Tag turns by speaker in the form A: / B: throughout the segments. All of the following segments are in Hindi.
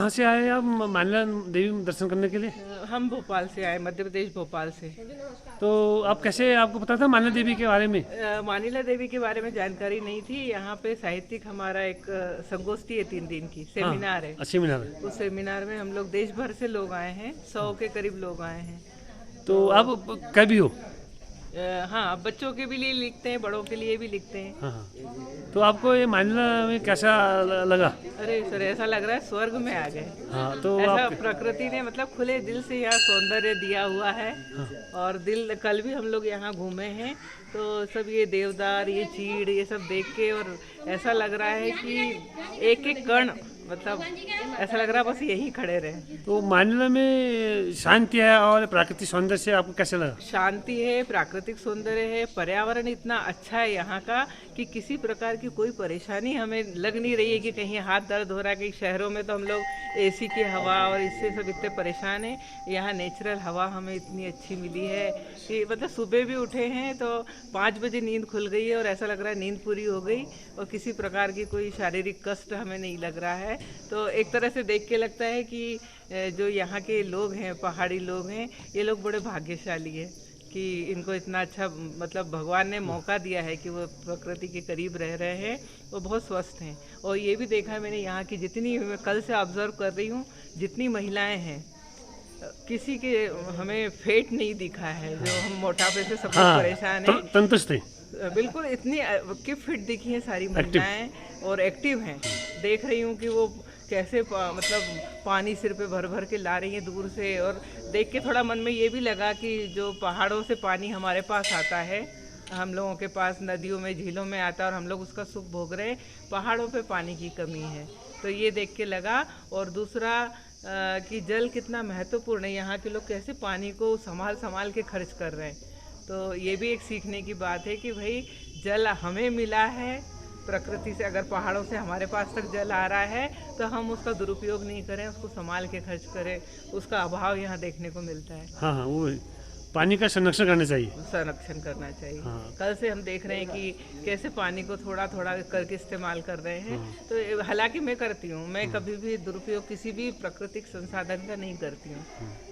A: कहाँ से आए आप मानिला देवी दर्शन करने के लिए?
B: हम भोपाल से आए, मध्य प्रदेश भोपाल से।
A: तो आप कैसे, आपको पता था मानिला देवी के बारे में?
B: मानिला देवी के बारे में जानकारी नहीं थी। यहाँ पे साहित्यिक हमारा एक संगोष्ठी है, 3 दिन की सेमिनार है।
A: सेमिनार है।
B: उस सेमिनार में हम लोग देश भर से लोग आए हैं, 100 के करीब लोग आए हैं।
A: तो आप कभी हो?
B: हाँ, बच्चों के भी लिए लिखते हैं, बड़ों के लिए भी लिखते हैं।
A: हाँ। तो आपको ये मानिला में कैसा लगा?
B: अरे सर, ऐसा लग रहा है स्वर्ग में आ गए।
A: हाँ, तो
B: ऐसा प्रकृति ने मतलब खुले दिल से यहाँ सौंदर्य दिया हुआ है। और दिल, कल भी हम लोग यहाँ घूमे हैं तो सब ये देवदार, ये चीड़, ये सब देख के और ऐसा लग रहा है कि एक एक कण, मतलब ऐसा लग रहा है बस यहीं खड़े रहे।
A: तो मानिला में शांति है और प्राकृतिक सौंदर्य से आपको कैसे लगा?
B: शांति है, प्राकृतिक सौंदर्य है, पर्यावरण इतना अच्छा है यहाँ का कि किसी प्रकार की कोई परेशानी हमें लग नहीं रही है कि कहीं हाथ दर्द हो रहा है। कि शहरों में तो हम लोग एसी की हवा और इससे सब इतने परेशान हैं। यहाँ नेचुरल हवा हमें इतनी अच्छी मिली है कि मतलब सुबह भी उठे हैं तो 5 बजे नींद खुल गई है और ऐसा लग रहा है नींद पूरी हो गई और किसी प्रकार की कोई शारीरिक कष्ट हमें नहीं लग रहा है। तो एक तरह से देख के लगता है कि जो यहाँ के लोग हैं, पहाड़ी लोग हैं, ये लोग बड़े भाग्यशाली हैं कि इनको इतना अच्छा मतलब भगवान ने मौका दिया है कि वो प्रकृति के करीब रह रहे हैं, वो बहुत स्वस्थ हैं। और ये भी देखा है मैंने यहाँ की जितनी, मैं कल से ऑब्जर्व कर रही हूँ, जितनी महिलाएं हैं, किसी के हमें फेट नहीं दिखा है। जो हम मोटापे से सब परेशान हैं,
A: तंदुरुस्त है
B: बिल्कुल इतनी की फिट दिखी है सारी महिलाएं और एक्टिव हैं। देख रही हूँ कि वो कैसे मतलब पानी सिर पे भर भर के ला रही हैं दूर से। और देख के थोड़ा मन में ये भी लगा कि जो पहाड़ों से पानी हमारे पास आता है, हम लोगों के पास नदियों में, झीलों में आता है और हम लोग उसका सुख भोग रहे हैं, पहाड़ों पे पानी की कमी है। तो ये देख के लगा। और दूसरा कि जल कितना महत्वपूर्ण है, यहाँ के लोग कैसे पानी को संभाल संभाल के खर्च कर रहे हैं। तो ये भी एक सीखने की बात है कि भाई जल हमें मिला है प्रकृति से, अगर पहाड़ों से हमारे पास तक जल आ रहा है तो हम उसका दुरुपयोग नहीं करें, उसको संभाल के खर्च करें। उसका अभाव यहाँ देखने को मिलता है।
A: हाँ, वो पानी का संरक्षण करना चाहिए,
B: संरक्षण करना चाहिए।
A: हाँ।
B: कल से हम देख रहे हैं कि कैसे पानी को थोड़ा थोड़ा करके इस्तेमाल कर रहे हैं। तो हालांकि मैं करती हूँ, मैं कभी भी दुरुपयोग किसी भी प्राकृतिक संसाधन का नहीं करती हूँ,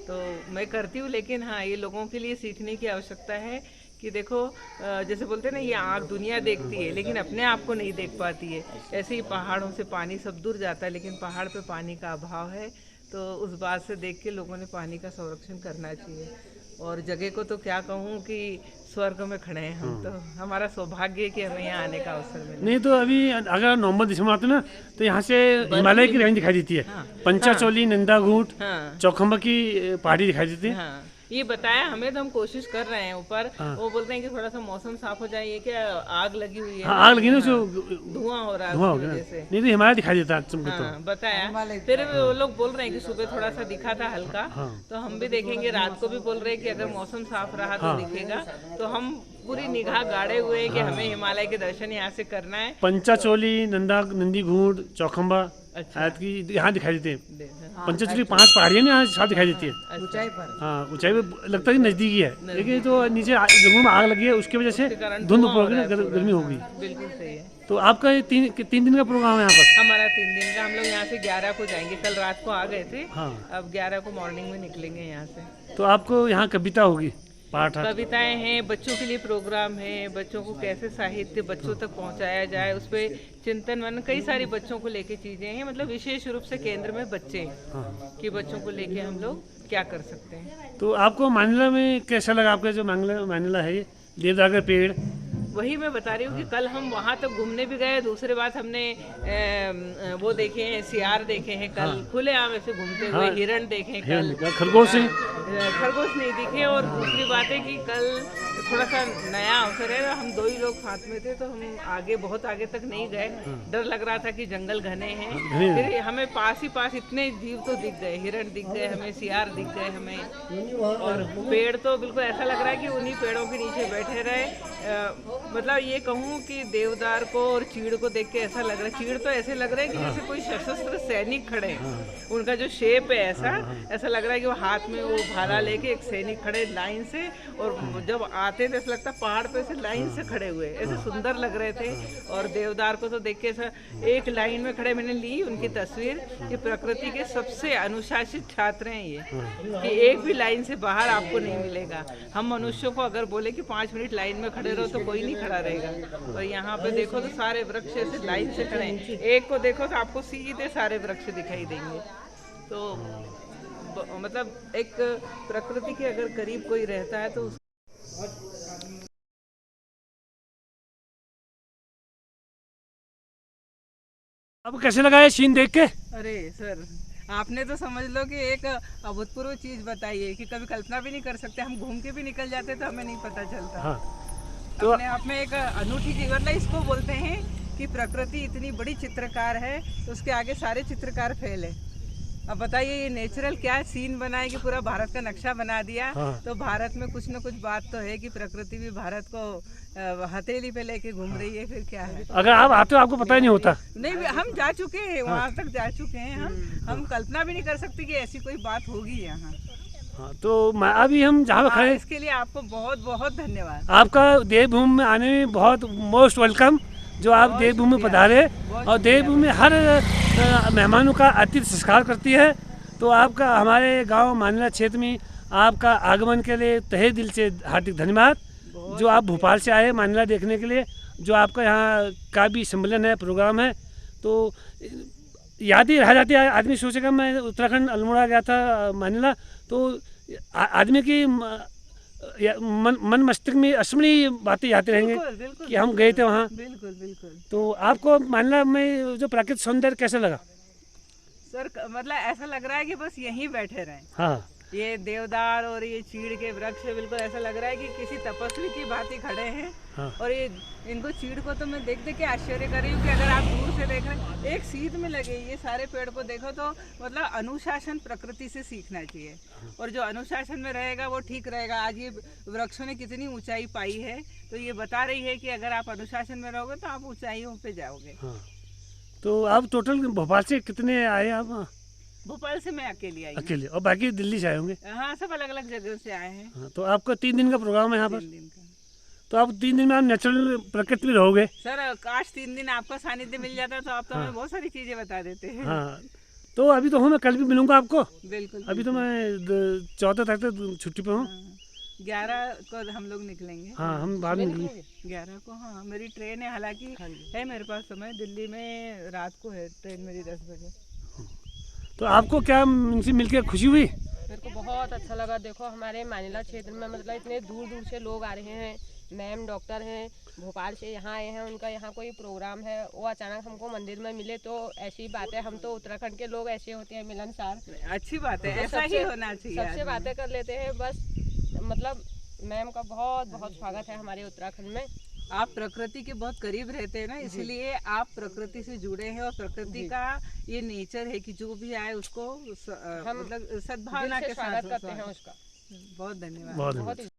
B: तो मैं करती हूँ। लेकिन हाँ, ये लोगों के लिए सीखने की आवश्यकता है कि देखो, जैसे बोलते हैं ना, ये आँख दुनिया देखती है लेकिन अपने आप को नहीं देख पाती है। ऐसे ही पहाड़ों से पानी सब दूर जाता है लेकिन पहाड़ पे पानी का अभाव है। तो उस बात से देख के लोगों ने पानी का संरक्षण करना चाहिए। और जगह को तो क्या कहूँ कि स्वर्ग में खड़े हैं हम। तो हमारा सौभाग्य है कि हमें यहाँ आने का अवसर मिला।
A: नहीं तो अभी अगर नवंबर दिसंबर आते ना तो यहाँ से हिमालय की रेंज दिखाई देती है। पंचाचोली, नंदाघूट, चौखंबा की पहाड़ी दिखाई देती है।
B: ये बताया हमें, तो हम कोशिश कर रहे हैं ऊपर। वो बोलते हैं कि थोड़ा सा मौसम साफ हो जाए, ये क्या आग लगी हुई है।
A: आग लगी ना, जो
B: धुआं हो रहा है
A: धुआं
B: उसकी वजह से।
A: नहीं तो हिमालय दिखाई देता है तुमको।
B: हाँ, बताया। फिर वो लोग बोल रहे हैं कि सुबह थोड़ा सा दिखा था हल्का। तो हम भी देखेंगे। रात को भी बोल रहे हैं कि अगर मौसम साफ रहा तो दिखेगा। तो हम पूरी निगाह गाड़े हुए हैं कि हमें हिमालय के दर्शन यहाँ से करना है।
A: पंचाचोली, नंदीघूट, चौखंबा यहाँ दिखाई देते हैं। पंचाचोली 5 पहाड़ियाँ यहाँ साफ दिखाई देती है
B: ऊंचाई पर।
A: हाँ, ऊंचाई पे लगता है कि नजदीकी है, लेकिन तो नीचे जंगलों में आग लगी है, उसकी वजह से धुंध पड़ गई, गर्मी हो गई।
B: बिल्कुल सही है।
A: तो आपका ये 3 दिन का प्रोग्राम है यहाँ पर?
B: हमारा 3 दिन का। हम लोग यहाँ से 11 को जाएंगे। कल रात को आ गए थे। अब 11 को मॉर्निंग में निकलेंगे यहाँ से।
A: तो आपको यहाँ कविता होगी, पाठ,
B: कविताएं हैं, बच्चों के लिए प्रोग्राम है। बच्चों को कैसे साहित्य बच्चों तक पहुंचाया जाए, उस पर चिंतन मन, कई सारी बच्चों को लेके चीजें हैं। मतलब विशेष रूप से केंद्र में बच्चे कि बच्चों को लेके हम लोग क्या कर सकते हैं।
A: तो आपको मानिला में कैसा लगा? आपका जो मानिला है, देवदार का पेड़,
B: वही मैं बता रही हूँ कि कल हम वहाँ तक घूमने भी गए। दूसरे बात हमने वो देखे हैं, सियार देखे हैं कल, खुले आम ऐसे घूमते हुए। हिरण देखे कल,
A: खरगोश
B: नहीं दिखे। और दूसरी बात है कि कल थोड़ा सा नया अवसर है। हम 2 ही लोग साथ में थे तो हम आगे, बहुत आगे तक नहीं गए। डर लग रहा था कि जंगल घने हैं। फिर हमें पास ही पास इतने जीव तो दिख गए, हिरण दिख गए हमें, सियार दिख गए हमें। और पेड़ तो बिल्कुल ऐसा लग रहा है कि उन्हीं पेड़ों के नीचे बैठे रहे। मतलब ये कहूँ कि देवदार को और चीड़ को देख के ऐसा लग रहा है, चीड़ तो ऐसे लग रहा है कि जैसे कोई सशस्त्र सैनिक खड़े हैं। उनका जो शेप है ऐसा लग रहा है कि वो हाथ में वो भाला लेके एक सैनिक खड़े लाइन से। और जब आते हैं तो ऐसा लगता है पहाड़ पे से लाइन से खड़े हुए, ऐसे सुंदर लग रहे थे। और देवदार को तो देख के एक लाइन में खड़े, मैंने ली उनकी तस्वीर। ये प्रकृति के सबसे अनुशासित छात्र हैं ये, कि एक भी लाइन से बाहर आपको नहीं मिलेगा। हम मनुष्यों को अगर बोले कि 5 मिनट लाइन में खड़े रहो तो कोई नहीं खड़ा रहेगा, और यहाँ पे देखो तो सारे वृक्ष ऐसे लाइन से खड़े हैं। एक को देखो तो आपको सीधे सारे वृक्ष दिखाई देंगे। तो मतलब एक प्रकृति के अगर करीब कोई रहता है तो
A: अब कैसे लगा ये सीन देख के?
B: अरे सर, आपने तो समझ लो कि एक अभूतपूर्व चीज बताई है कि कभी कल्पना भी नहीं कर सकते। हम घूम के भी निकल जाते तो हमें नहीं पता चलता।
A: हाँ, तो
B: अपने आप में एक अनूठी चीज, मतलब इसको बोलते हैं कि प्रकृति इतनी बड़ी चित्रकार है तो उसके आगे सारे चित्रकार फेल है। अब बताइए ये नेचुरल क्या सीन बनाए कि पूरा भारत का नक्शा बना दिया।
A: हाँ।
B: तो भारत में कुछ न कुछ बात तो है कि प्रकृति भी भारत को हथेली पे लेके घूम रही है। फिर क्या है,
A: अगर आप आते हो आपको पता ही नहीं होता।
B: नहीं हम जा चुके हैं, वहाँ तक जा चुके हैं। हम कल्पना भी नहीं कर सकते कि ऐसी कोई बात होगी यहाँ।
A: हाँ, तो अभी हम जहाँ पे खड़े,
B: इसके लिए आपको बहुत बहुत धन्यवाद।
A: आपका देवभूमि में आने में बहुत मोस्ट वेलकम, जो आप देवभूमि में पधारे। और देवभूमि हर मेहमानों का अतिथि संस्कार करती है। तो आपका हमारे गांव मानिला क्षेत्र में आपका आगमन के लिए तहे दिल से हार्दिक धन्यवाद। जो आप भोपाल से आए मानिला देखने के लिए, जो आपका यहाँ का भी सम्मेलन है, प्रोग्राम है, तो याद ही रह जाती है। आदमी सोचेगा मैं उत्तराखंड अल्मोड़ा गया था मानिला, तो आदमी की मन मस्तिष्क में अस्मरणीय बातें आती रहेंगे कि हम गए थे वहाँ।
B: बिल्कुल बिल्कुल।
A: तो आपको मानिला में जो प्राकृतिक सौंदर्य कैसा लगा?
B: सर मतलब ऐसा लग रहा है कि बस यहीं बैठे रहें।
A: हाँ,
B: ये देवदार और ये चीड़ के वृक्ष बिल्कुल ऐसा लग रहा है कि किसी तपस्वी की भांति खड़े हैं।
A: हाँ।
B: और ये इनको चीड़ को तो मैं देख देख के आश्चर्य कर रही हूँ कि अगर आप दूर से देख रहे हैं, एक सीध में लगे ये सारे पेड़ को देखो तो मतलब अनुशासन प्रकृति से सीखना चाहिए। और जो अनुशासन में रहेगा वो ठीक रहेगा। आज ये वृक्षों ने कितनी ऊंचाई पाई है, तो ये बता रही है कि अगर आप अनुशासन में रहोगे तो आप ऊंचाइयों पे जाओगे।
A: हाँ। तो आप टोटल भोपाल से कितने आए आप?
B: भोपाल से मैं अकेली आई हूँ।
A: अकेले, और बाकी दिल्ली से आए होंगे?
B: हाँ, सब अलग अलग जगह से आए हैं।
A: हाँ, तो आपका 3 दिन का प्रोग्राम है यहाँ पर?
B: 3 दिन का।
A: तो आप 3 दिन में आप नेचुरल प्रकृति में रहोगे?
B: सर काश 3 दिन आपका सानिध्य मिल जाता तो आप तो हमें बहुत सारी चीजें बता देते हैं।
A: हाँ, तो अभी तो हूँ, मैं कल भी मिलूंगा आपको।
B: बिल्कुल।
A: अभी तो मैं 14 तारीख तक छुट्टी पे हूँ।
B: 11 को हम लोग निकलेंगे।
A: हाँ, हम बाद में निकलेंगे
B: 11 को। हाँ, मेरी ट्रेन है, हालांकि है मेरे पास समय। दिल्ली में रात को है ट्रेन मेरी 10 बजे।
A: तो आपको क्या इनसे मिलकर खुशी हुई?
C: मेरे को बहुत अच्छा लगा। देखो हमारे मानिला क्षेत्र में मतलब इतने दूर दूर से लोग आ रहे हैं। मैम डॉक्टर हैं, भोपाल से यहाँ आए हैं, उनका यहाँ कोई प्रोग्राम है, वो अचानक हमको मंदिर में मिले। तो ऐसी बात है, हम तो उत्तराखंड के लोग ऐसे होते हैं मिलनसार।
B: अच्छी बात है, ऐसा ही होना चाहिए।
C: सबसे बातें कर लेते हैं बस। मतलब मैम का बहुत बहुत स्वागत है हमारे उत्तराखंड में।
B: आप प्रकृति के बहुत करीब रहते हैं ना, इसलिए आप प्रकृति से जुड़े हैं। और प्रकृति का ये नेचर है कि जो भी आए उसको हम मतलब सद्भावना के साथ
C: स्वागत करते हैं उसका।
B: बहुत धन्यवाद।